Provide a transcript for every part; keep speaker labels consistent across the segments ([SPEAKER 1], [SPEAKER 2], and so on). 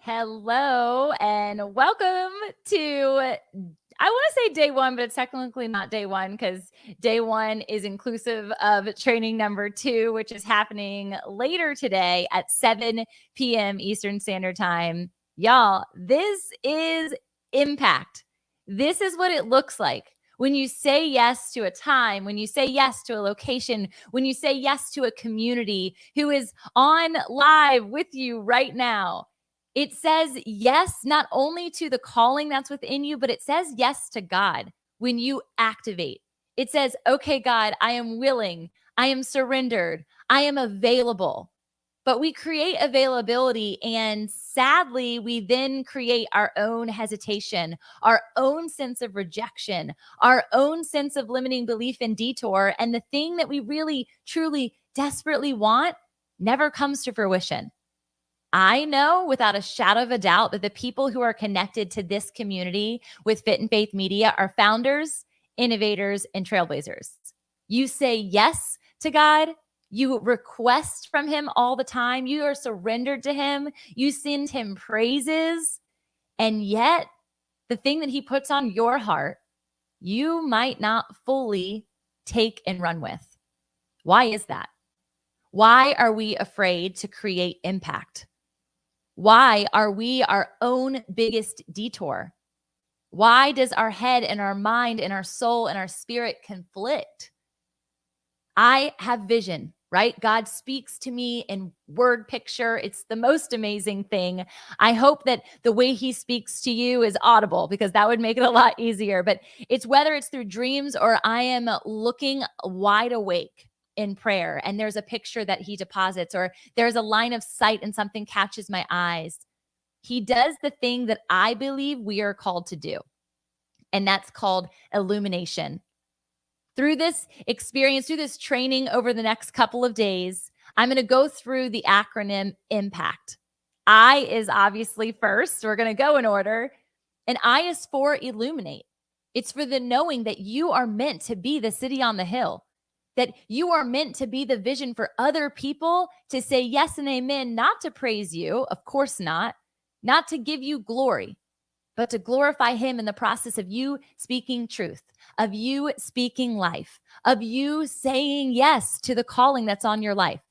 [SPEAKER 1] Hello and welcome to, I want to say day one, but it's technically not day one because day one is inclusive of training number 2, which is happening later today at 7 p.m. Eastern Standard Time. Y'all, this is impact. This is what it looks like when you say yes to a time, when you say yes to a location, when you say yes to a community who is on live with you right now. It says yes, not only to the calling that's within you, but it says yes to God when you activate. It says, okay, God, I am willing. I am surrendered. I am available. But we create availability, and sadly, we then create our own hesitation, our own sense of rejection, our own sense of limiting belief and detour. And the thing that we really, truly, desperately want never comes to fruition. I know without a shadow of a doubt that the people who are connected to this community with Fit and Faith Media are founders, innovators, and trailblazers. You say yes to God. You request from him all the time. You are surrendered to him. You send him praises. And yet, the thing that he puts on your heart, you might not fully take and run with. Why is that? Why are we afraid to create impact? Why are we our own biggest detour? Why does our head and our mind and our soul and our spirit conflict? I have vision, right? God speaks to me in word picture. It's the most amazing thing. I hope that the way he speaks to you is audible because that would make it a lot easier. But it's whether it's through dreams or I am looking wide awake in prayer and there's a picture that he deposits or there's a line of sight and something catches my eyes. He does the thing that I believe we are called to do, and that's called illumination. Through this experience, through this training over the next couple of days, I'm going to go through the acronym IMPACT. I is obviously first. We're going to go in order. And I is for illuminate. It's for the knowing that you are meant to be the city on the hill, that you are meant to be the vision for other people to say yes and amen, not to praise you, of course not to give you glory, but to glorify him in the process of you speaking truth, of you speaking life, of you saying yes to the calling that's on your life.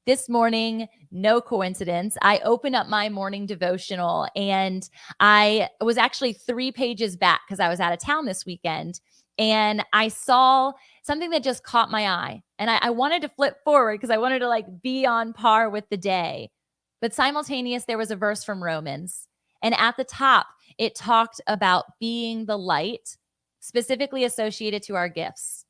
[SPEAKER 1] This morning, no coincidence, I opened up my morning devotional and I was actually 3 pages back because I was out of town this weekend. And I saw something that just caught my eye. And I wanted to flip forward because I wanted to be on par with the day. But simultaneous, there was a verse from Romans. And at the top, it talked about being the light, specifically associated to our gifts,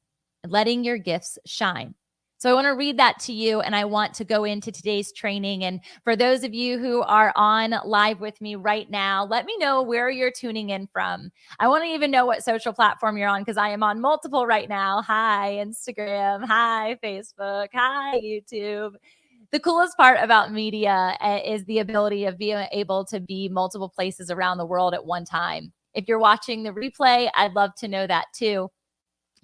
[SPEAKER 1] letting your gifts shine. So I want to read that to you, and I want to go into today's training. And for those of you who are on live with me right now, let me know where you're tuning in from. I want to even know what social platform you're on because I am on multiple right now. Hi, Instagram. Hi, Facebook. Hi, YouTube. The coolest part about media is the ability of being able to be multiple places around the world at one time. If you're watching the replay, I'd love to know that too.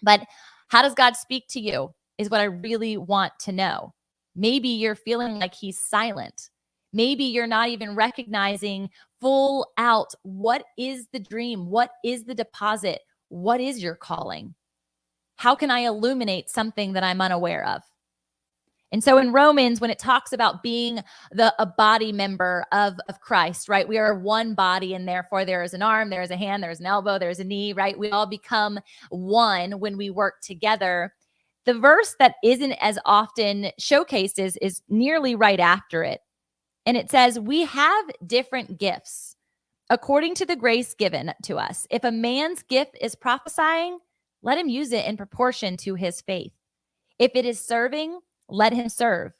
[SPEAKER 1] But how does God speak to you is what I really want to know. Maybe you're feeling like he's silent. Maybe you're not even recognizing full out what is the dream? What is the deposit? What is your calling? How can I illuminate something that I'm unaware of? And so in Romans, when it talks about being a body member of Christ, right? We are one body, and therefore there is an arm, there is a hand, there is an elbow, there's a knee, right? We all become one when we work together. The verse that isn't as often showcased is nearly right after it. And it says, we have different gifts according to the grace given to us. If a man's gift is prophesying, let him use it in proportion to his faith. If it is serving, let him serve.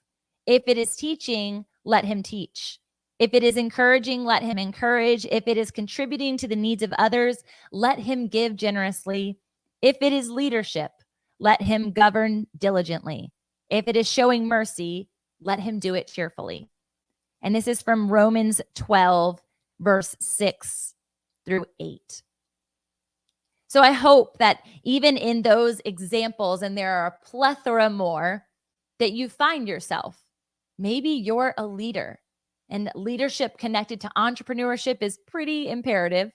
[SPEAKER 1] If it is teaching, let him teach. If it is encouraging, let him encourage. If it is contributing to the needs of others, let him give generously. If it is leadership, let him govern diligently. If it is showing mercy, let him do it cheerfully. And this is from Romans 12, verse 6 through 8. So I hope that even in those examples, and there are a plethora more, that you find yourself. Maybe you're a leader. And leadership connected to entrepreneurship is pretty imperative.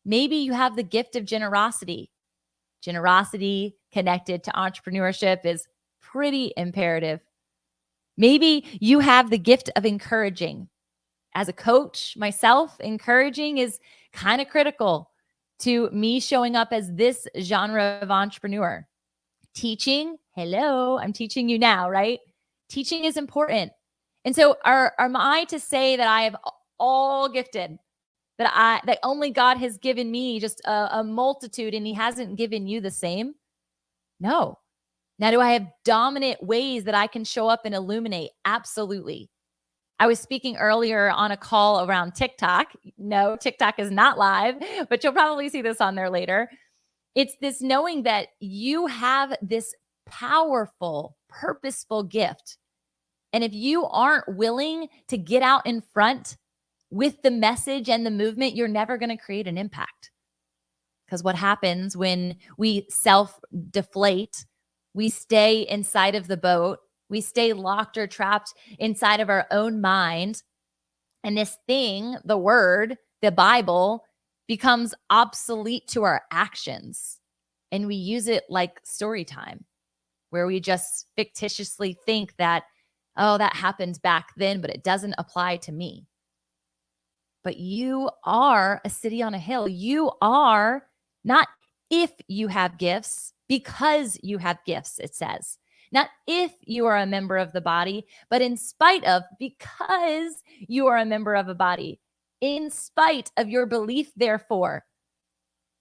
[SPEAKER 1] Maybe you have the gift of generosity. Generosity connected to entrepreneurship is pretty imperative. Maybe you have the gift of encouraging. As a coach, myself, encouraging is kind of critical to me showing up as this genre of entrepreneur. Teaching, hello, I'm teaching you now, right? Teaching is important. And so am I to say that I have all gifted, that only God has given me just a multitude and he hasn't given you the same? No. Now, do I have dominant ways that I can show up and illuminate? Absolutely. I was speaking earlier on a call around TikTok. No, TikTok is not live, but you'll probably see this on there later. It's this knowing that you have this powerful, purposeful gift. And if you aren't willing to get out in front with the message and the movement, you're never going to create an impact. Because what happens when we self-deflate, we stay inside of the boat, we stay locked or trapped inside of our own mind. And this thing, the word, the Bible, becomes obsolete to our actions. And we use it like story time, where we just fictitiously think that, oh, that happened back then, but it doesn't apply to me. But you are a city on a hill. You are not if you have gifts, because you have gifts, it says. Not if you are a member of the body, but in spite of, because you are a member of a body, in spite of your belief, therefore.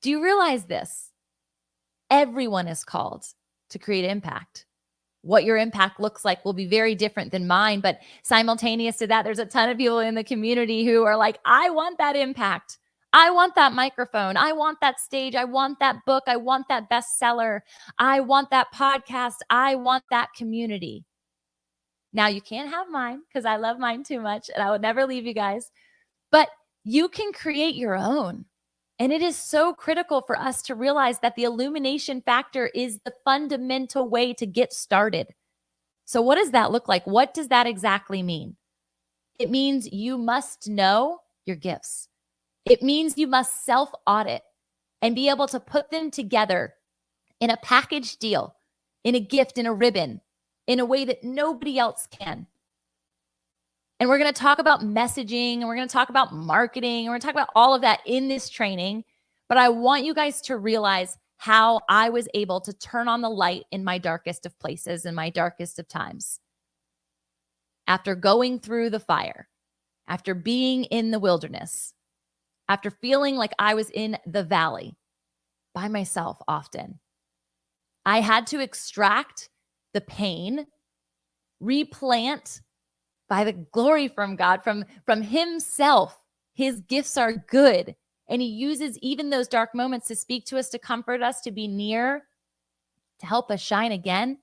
[SPEAKER 1] Do you realize this? Everyone is called to create impact. What your impact looks like will be very different than mine, but simultaneous to that, there's a ton of people in the community who are like, I want that impact. I want that microphone. I want that stage. I want that book. I want that bestseller. I want that podcast. I want that community. Now, you can't have mine because I love mine too much and I would never leave you guys, but you can create your own. And it is so critical for us to realize that the illumination factor is the fundamental way to get started. So what does that look like? What does that exactly mean? It means you must know your gifts. It means you must self-audit and be able to put them together in a package deal, in a gift, in a ribbon, in a way that nobody else can. And we're going to talk about messaging, and we're going to talk about marketing, and we're going to talk about all of that in this training. But I want you guys to realize how I was able to turn on the light in my darkest of places, in my darkest of times. After going through the fire, after being in the wilderness, after feeling like I was in the valley by myself often, I had to extract the pain, replant by the glory from God, from himself. His gifts are good. And he uses even those dark moments to speak to us, to comfort us, to be near, to help us shine again.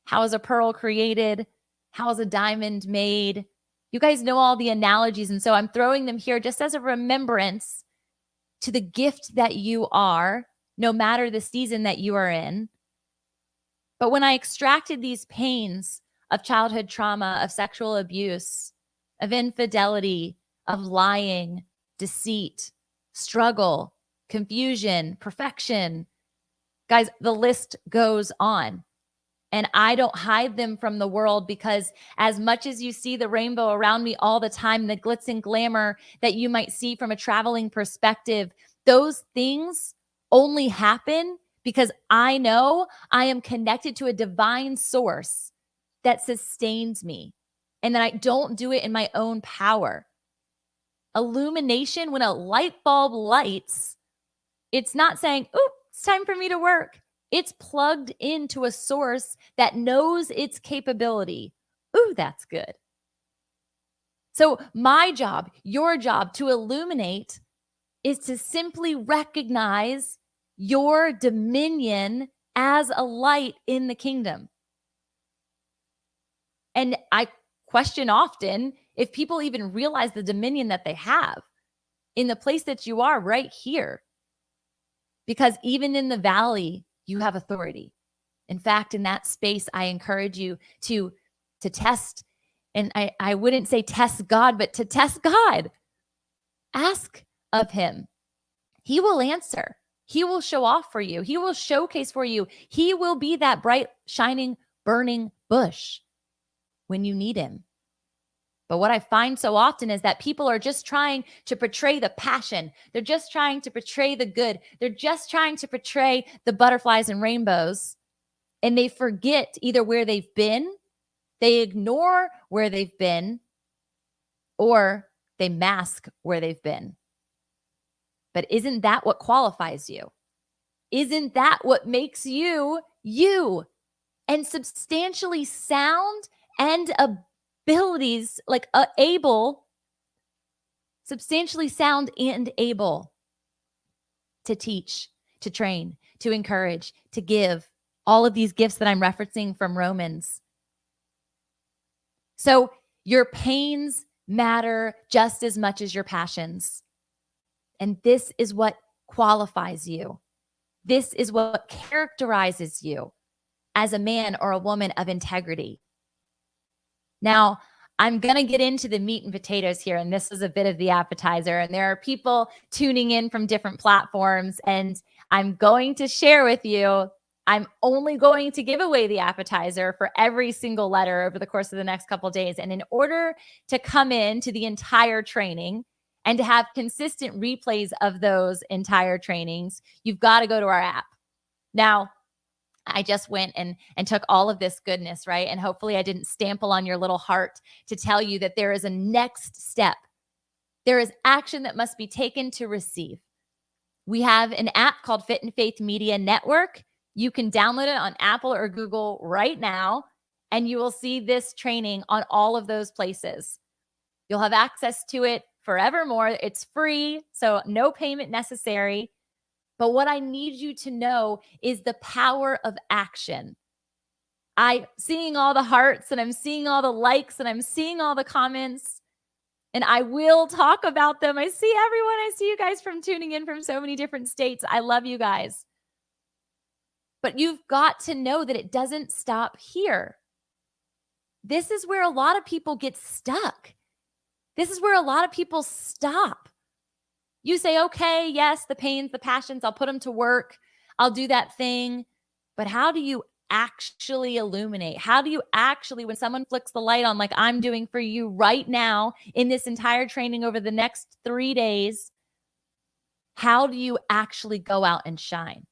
[SPEAKER 1] How is a pearl created? How is a diamond made? You guys know all the analogies. And so I'm throwing them here just as a remembrance to the gift that you are, no matter the season that you are in. But when I extracted these pains of childhood trauma, of sexual abuse, of infidelity, of lying, deceit, struggle, confusion, perfection, guys, the list goes on. And I don't hide them from the world, because as much as you see the rainbow around me all the time, the glitz and glamour that you might see from a traveling perspective, those things only happen because I know I am connected to a divine source that sustains me, and that I don't do it in my own power. Illumination, when a light bulb lights, it's not saying, "Oh, it's time for me to work." It's plugged into a source that knows its capability. Ooh, that's good. So my job, your job to illuminate, is to simply recognize your dominion as a light in the kingdom. And I question often if people even realize the dominion that they have in the place that you are right here. Because even in the valley, you have authority. In fact, in that space, I encourage you to test And I wouldn't say test God, but to test God. Ask of him. He will answer. He will show off for you. He will showcase for you. He will be that bright, shining, burning bush when you need him. But what I find so often is that people are just trying to portray the passion. They're just trying to portray the good. They're just trying to portray the butterflies and rainbows. And they forget either where they've been, they ignore where they've been, or they mask where they've been. But isn't that what qualifies you? Isn't that what makes you you? And substantially sound and abilities, like substantially sound and able to teach, to train, to encourage, to give all of these gifts that I'm referencing from Romans. So your pains matter just as much as your passions. And this is what qualifies you. This is what characterizes you as a man or a woman of integrity. Now, I'm going to get into the meat and potatoes here, and this is a bit of the appetizer. And there are people tuning in from different platforms, and I'm going to share with you, I'm only going to give away the appetizer for every single letter over the course of the next couple of days. And in order to come in to the entire training and to have consistent replays of those entire trainings, you've got to go to our app. Now, I just went and took all of this goodness, right? And hopefully I didn't stample on your little heart to tell you that there is a next step. There is action that must be taken to receive. We have an app called Fit and Faith Media Network. You can download it on Apple or Google right now, and you will see this training on all of those places. You'll have access to it forevermore. It's free, so no payment necessary. But what I need you to know is the power of action. I'm seeing all the hearts, and I'm seeing all the likes, and I'm seeing all the comments, and I will talk about them. I see everyone. I see you guys from tuning in from so many different states. I love you guys. But you've got to know that it doesn't stop here. This is where a lot of people get stuck. This is where a lot of people stop. You say, okay, yes, the pains, the passions, I'll put them to work. I'll do that thing. But how do you actually illuminate? How do you actually, when someone flicks the light on, like I'm doing for you right now in this entire training over the next 3 days, how do you actually go out and shine?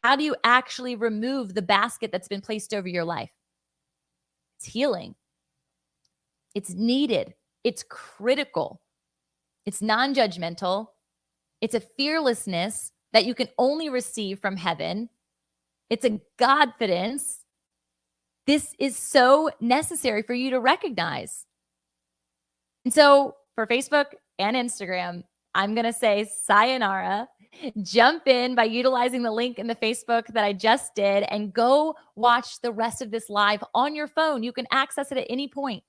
[SPEAKER 1] How do you actually remove the basket that's been placed over your life? It's healing. It's needed. It's critical. It's non-judgmental. It's a fearlessness that you can only receive from heaven. It's a Godfidence. This is so necessary for you to recognize. And so for Facebook and Instagram, I'm going to say sayonara. Jump in by utilizing the link in the Facebook that I just did and go watch the rest of this live on your phone. You can access it at any point.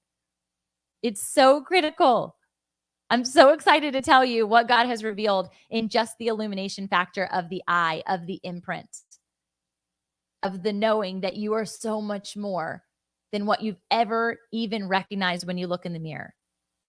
[SPEAKER 1] It's so critical. I'm so excited to tell you what God has revealed in just the illumination factor of the eye, of the imprint, of the knowing that you are so much more than what you've ever even recognized when you look in the mirror.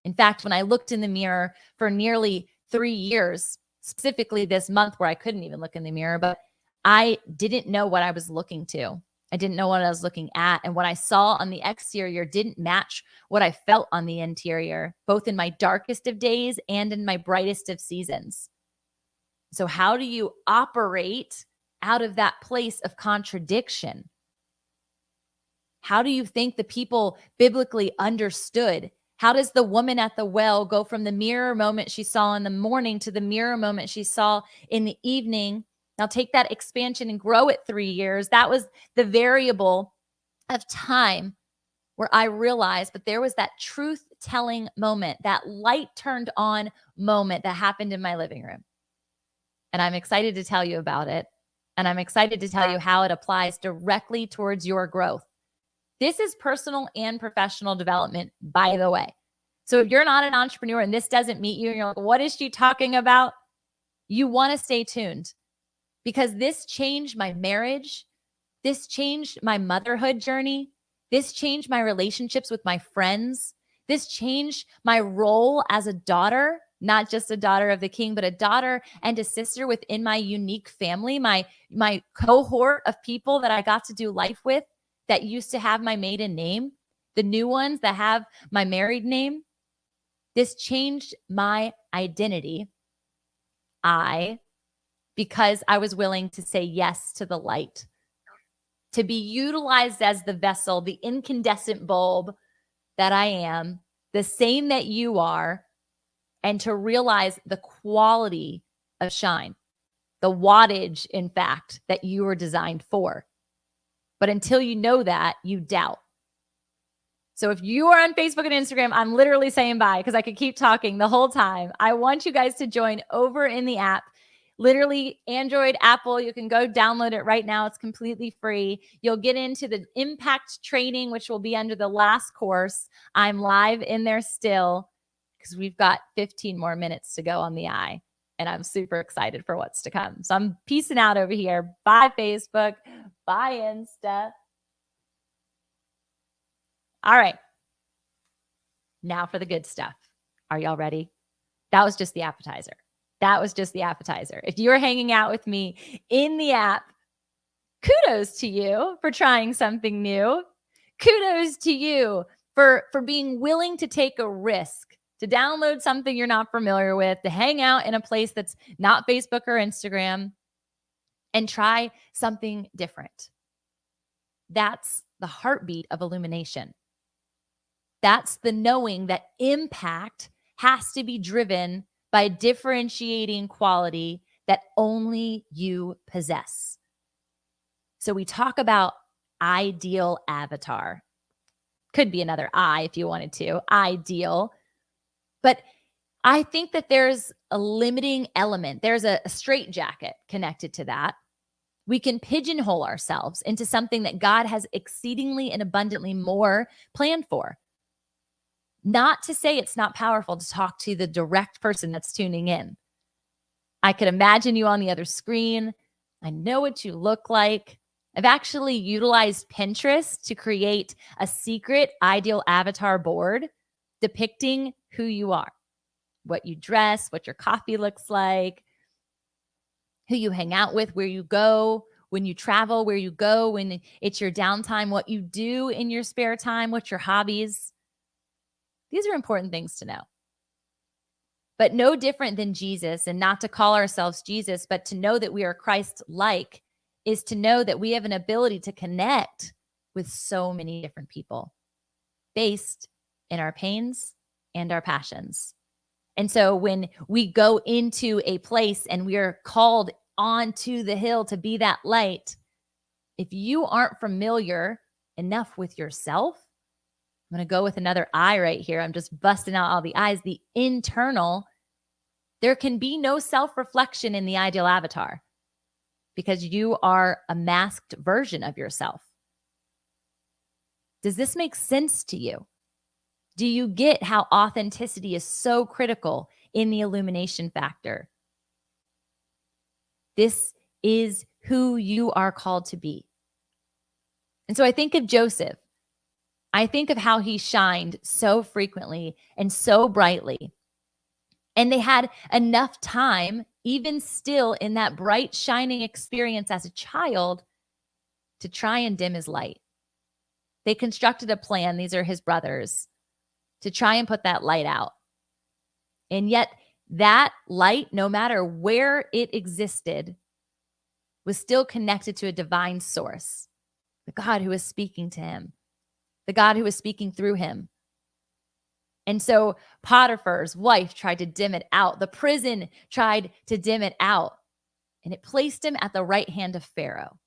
[SPEAKER 1] In fact, when I looked in the mirror for nearly 3 years, specifically this month where I couldn't even look in the mirror, but I didn't know what I was looking to. I didn't know what I was looking at. And what I saw on the exterior didn't match what I felt on the interior, both in my darkest of days and in my brightest of seasons. So how do you operate out of that place of contradiction? How do you think the people biblically understood? How does the woman at the well go from the mirror moment she saw in the morning to the mirror moment she saw in the evening? Now take that expansion and grow it 3 years. That was the variable of time where I realized that there was that truth-telling moment, that light turned on moment that happened in my living room. And I'm excited to tell you about it. And I'm excited to tell you how it applies directly towards your growth. This is personal and professional development, by the way. So if you're not an entrepreneur and this doesn't meet you, and you're like, what is she talking about? You want to stay tuned, because this changed my marriage. This changed my motherhood journey. This changed my relationships with my friends. This changed my role as a daughter, not just a daughter of the king, but a daughter and a sister within my unique family, my cohort of people that I got to do life with that used to have my maiden name, the new ones that have my married name. This changed my identity. Because I was willing to say yes to the light, to be utilized as the vessel, the incandescent bulb that I am, the same that you are, and to realize the quality of shine, the wattage, in fact, that you were designed for. But until you know that, you doubt. So if you are on Facebook and Instagram, I'm literally saying bye because I could keep talking the whole time. I want you guys to join over in the app. Literally, Android, Apple, you can go download it right now. It's completely free. You'll get into the impact training, which will be under the last course. I'm live in there still because we've got 15 more minutes to go on the eye. And I'm super excited for what's to come. So I'm peacing out over here. Bye, Facebook. Bye, Insta. All right. Now for the good stuff. Are y'all ready? That was just the appetizer. That was just the appetizer. If you're hanging out with me in the app, kudos to you for trying something new. Kudos to you for being willing to take a risk, to download something you're not familiar with, to hang out in a place that's not Facebook or Instagram and try something different. That's the heartbeat of illumination. That's the knowing that impact has to be driven by a differentiating quality that only you possess. So we talk about ideal avatar. Could be another I if you wanted to, ideal. But I think that there's a limiting element. There's a straitjacket connected to that. We can pigeonhole ourselves into something that God has exceedingly and abundantly more planned for. Not to say it's not powerful to talk to the direct person that's tuning in. I could imagine you on the other screen. I know what you look like. I've actually utilized Pinterest to create a secret ideal avatar board depicting who you are, what you dress, what your coffee looks like, who you hang out with, where you go, when you travel, where you go, when it's your downtime, what you do in your spare time, what's your hobbies. These are important things to know. But no different than Jesus, and not to call ourselves Jesus, but to know that we are Christ-like is to know that we have an ability to connect with so many different people based in our pains and our passions. And so when we go into a place and we are called onto the hill to be that light, if you aren't familiar enough with yourself, I'm going to go with another I right here. I'm just busting out all the I's. The internal, there can be no self-reflection in the ideal avatar because you are a masked version of yourself. Does this make sense to you? Do you get how authenticity is so critical in the illumination factor? This is who you are called to be. And so I think of Joseph. I think of how he shined so frequently and so brightly. And they had enough time, even still in that bright, shining experience as a child, to try and dim his light. They constructed a plan, these are his brothers, to try and put that light out. And yet that light, no matter where it existed, was still connected to a divine source, the God who was speaking to him, the God who was speaking through him. And so Potiphar's wife tried to dim it out. The prison tried to dim it out. And it placed him at the right hand of Pharaoh,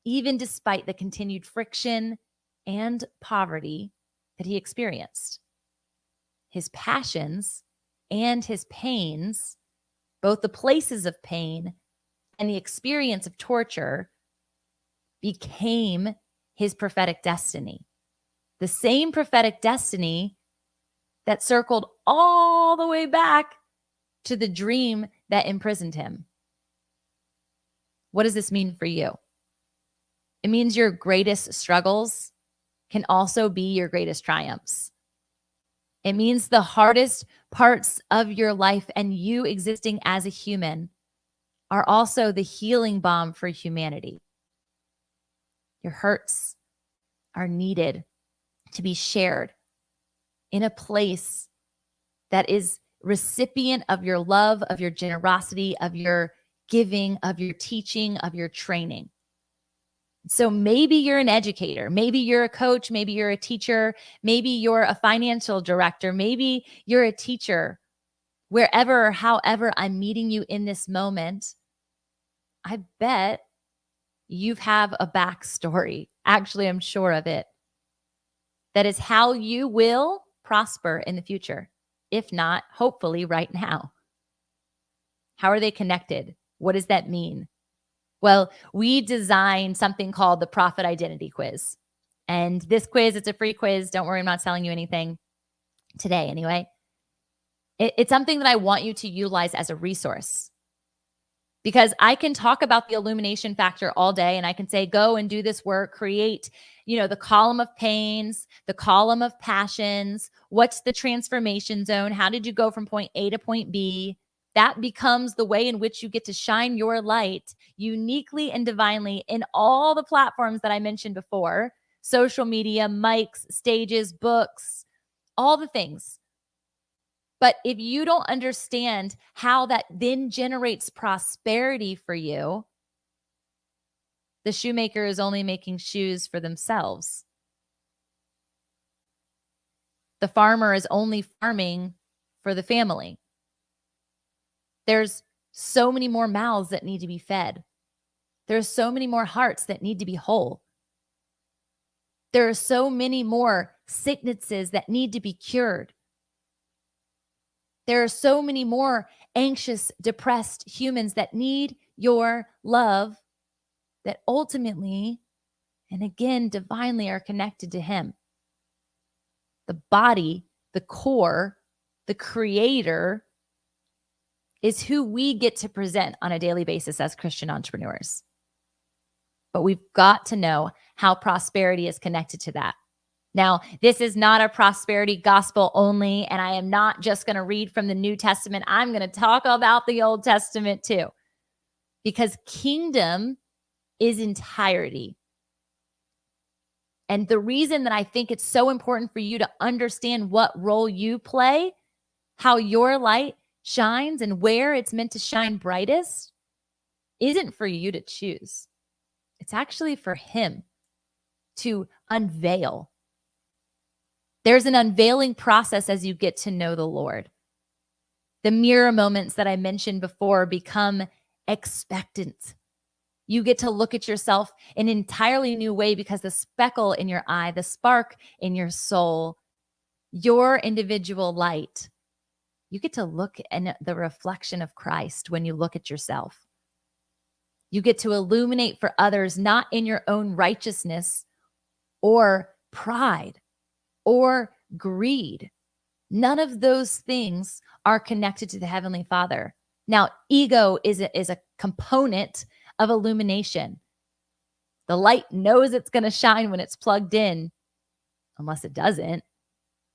[SPEAKER 1] even despite the continued friction and poverty that he experienced. His passions and his pains, both the places of pain and the experience of torture, became his prophetic destiny. The same prophetic destiny that circled all the way back to the dream that imprisoned him. What does this mean for you? It means your greatest struggles can also be your greatest triumphs. It means the hardest parts of your life and you existing as a human are also the healing balm for humanity. Your hurts are needed to be shared in a place that is recipient of your love, of your generosity, of your giving, of your teaching, of your training. So maybe you're an educator, maybe you're a coach, maybe you're a teacher, maybe you're a financial director, maybe you're a teacher. Wherever or however I'm meeting you in this moment, I bet you have a backstory. Actually, I'm sure of it. That is how you will prosper in the future. If not, hopefully right now. How are they connected? What does that mean? Well, we designed something called the Profit Identity Quiz. And this quiz, it's a free quiz. Don't worry, I'm not selling you anything today anyway. It's something that I want you to utilize as a resource. Because I can talk about the illumination factor all day and I can say, go and do this work, create, the column of pains, the column of passions. What's the transformation zone? How did you go from point A to point B? That becomes the way in which you get to shine your light uniquely and divinely in all the platforms that I mentioned before, social media, mics, stages, books, all the things. But if you don't understand how that then generates prosperity for you, the shoemaker is only making shoes for themselves. The farmer is only farming for the family. There's so many more mouths that need to be fed. There's so many more hearts that need to be whole. There are so many more sicknesses that need to be cured. There are so many more anxious, depressed humans that need your love that ultimately, and again, divinely are connected to Him. The body, the core, the creator is who we get to present on a daily basis as Christian entrepreneurs. But we've got to know how prosperity is connected to that. Now, this is not a prosperity gospel only, and I am not just going to read from the New Testament. I'm going to talk about the Old Testament too, because kingdom is entirety. And the reason that I think it's so important for you to understand what role you play, how your light shines and where it's meant to shine brightest, isn't for you to choose. It's actually for Him to unveil. There's an unveiling process as you get to know the Lord. The mirror moments that I mentioned before become expectant. You get to look at yourself in an entirely new way because the speckle in your eye, the spark in your soul, your individual light, you get to look in the reflection of Christ when you look at yourself. You get to illuminate for others, not in your own righteousness or pride or greed. None of those things are connected to the Heavenly Father. Now, ego is a component of illumination. The light knows it's going to shine when it's plugged in, unless it doesn't,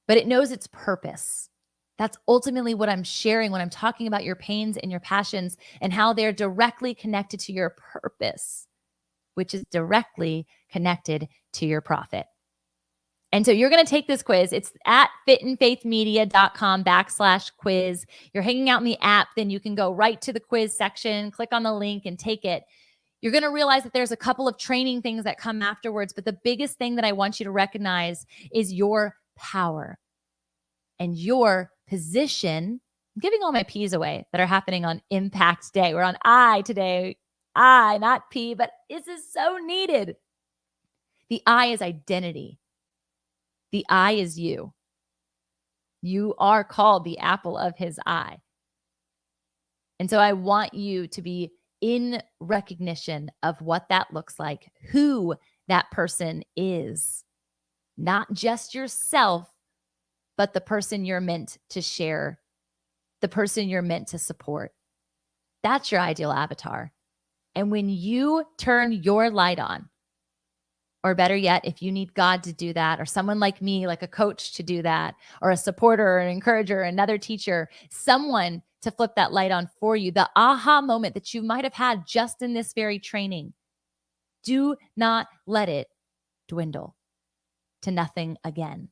[SPEAKER 1] but it knows its purpose. That's ultimately what I'm sharing when I'm talking about your pains and your passions and how they're directly connected to your purpose, which is directly connected to your profit. And so you're going to take this quiz. It's at fitandfaithmedia.com/quiz. You're hanging out in the app, then you can go right to the quiz section, click on the link and take it. You're going to realize that there's a couple of training things that come afterwards, but the biggest thing that I want you to recognize is your power and your position. I'm giving all my P's away that are happening on I.M.P.A.C.T. Day. We're on I today. I, not P, but this is so needed. The I is identity. The I is you. You are called the apple of His eye. And so I want you to be in recognition of what that looks like, who that person is, not just yourself, but the person you're meant to share, the person you're meant to support. That's your ideal avatar. And when you turn your light on, Or better yet, if you need God to do that, or someone like me, like a coach to do that, or a supporter, or an encourager, another teacher, someone to flip that light on for you, the aha moment that you might have had just in this very training, do not let it dwindle to nothing again.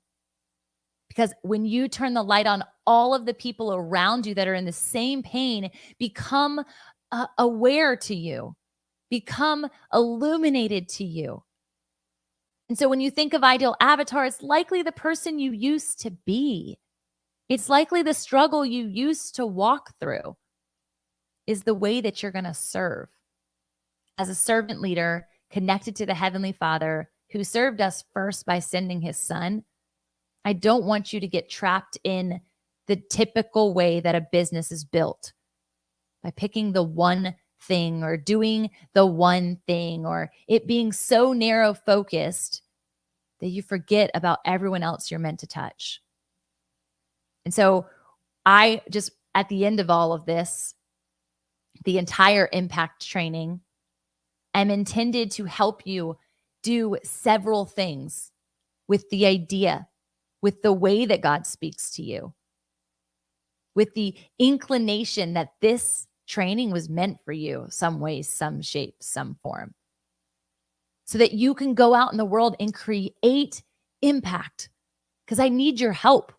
[SPEAKER 1] Because when you turn the light on, all of the people around you that are in the same pain become aware to you, become illuminated to you. And so when you think of ideal avatar, it's likely the person you used to be. It's likely the struggle you used to walk through is the way that you're going to serve. As a servant leader connected to the Heavenly Father who served us first by sending his son, I don't want you to get trapped in the typical way that a business is built by picking the one thing or doing the one thing, or it being so narrow focused that you forget about everyone else you're meant to touch. And so I just, at the end of all of this, the entire impact training, am intended to help you do several things with the idea, with the way that God speaks to you, with the inclination that this training was meant for you, some way, some shape, some form, so that you can go out in the world and create impact. Because I need your help.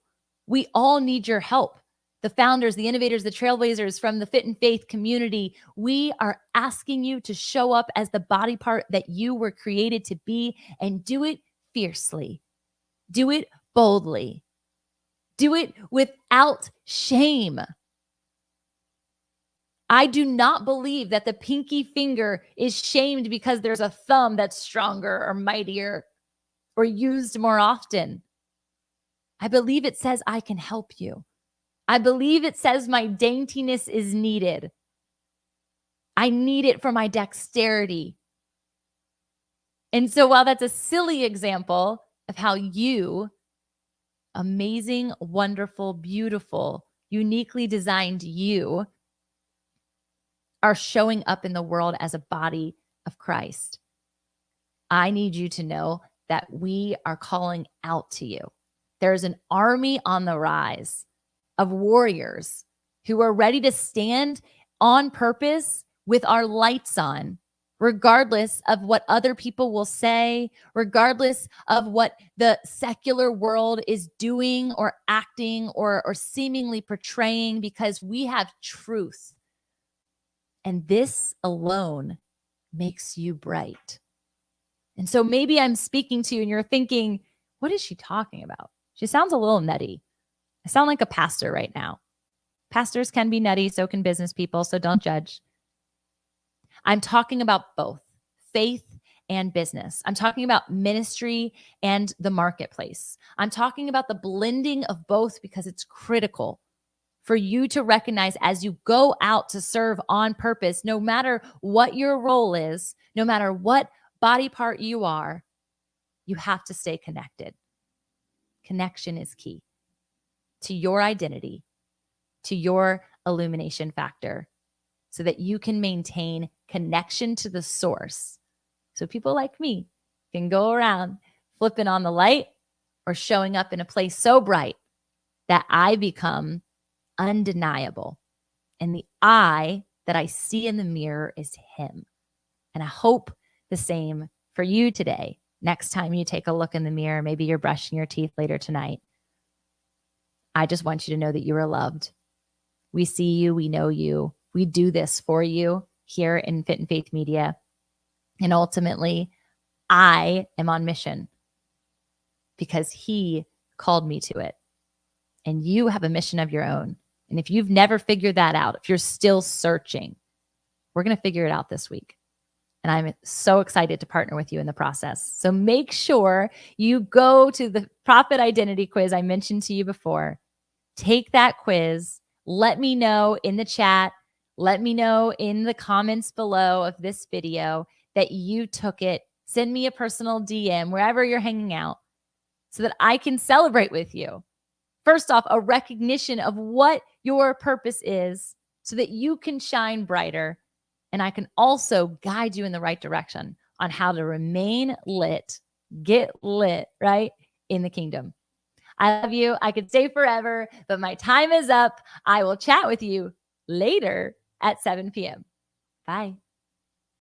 [SPEAKER 1] We all need your help. The founders, the innovators, the trailblazers from the Fit and Faith community, we are asking you to show up as the body part that you were created to be, and do it fiercely. Do it boldly. Do it without shame. I do not believe that the pinky finger is shamed because there's a thumb that's stronger or mightier or used more often. I believe it says I can help you. I believe it says my daintiness is needed. I need it for my dexterity. And so while that's a silly example of how you, amazing, wonderful, beautiful, uniquely designed you, are showing up in the world as a body of Christ, I need you to know that we are calling out to you. There's an army on the rise of warriors who are ready to stand on purpose with our lights on, regardless of what other people will say, regardless of what the secular world is doing or acting or seemingly portraying, because we have truth. And this alone makes you bright. And so maybe I'm speaking to you and you're thinking, what is she talking about? She sounds a little nutty. I sound like a pastor right now. Pastors can be nutty, so can business people, so don't judge. I'm talking about both faith and business. I'm talking about ministry and the marketplace. I'm talking about the blending of both because it's critical for you to recognize as you go out to serve on purpose, no matter what your role is, no matter what body part you are, you have to stay connected. Connection is key to your identity, to your illumination factor, so that you can maintain connection to the source. So people like me can go around flipping on the light or showing up in a place so bright that I become undeniable. And the I that I see in the mirror is him. And I hope the same for you today. Next time you take a look in the mirror, maybe you're brushing your teeth later tonight. I just want you to know that you are loved. We see you. We know you. We do this for you here in Fit and Faith Media. And ultimately, I am on mission because he called me to it. And you have a mission of your own. And if you've never figured that out, if you're still searching, we're going to figure it out this week. And I'm so excited to partner with you in the process. So make sure you go to the Profit Identity Quiz I mentioned to you before. Take that quiz. Let me know in the chat. Let me know in the comments below of this video that you took it. Send me a personal DM wherever you're hanging out so that I can celebrate with you. First off, a recognition of what your purpose is so that you can shine brighter. And I can also guide you in the right direction on how to remain lit get lit, right? In the kingdom. I love you. I could stay forever, but my time is up. I will chat with you later at 7 p.m. Bye.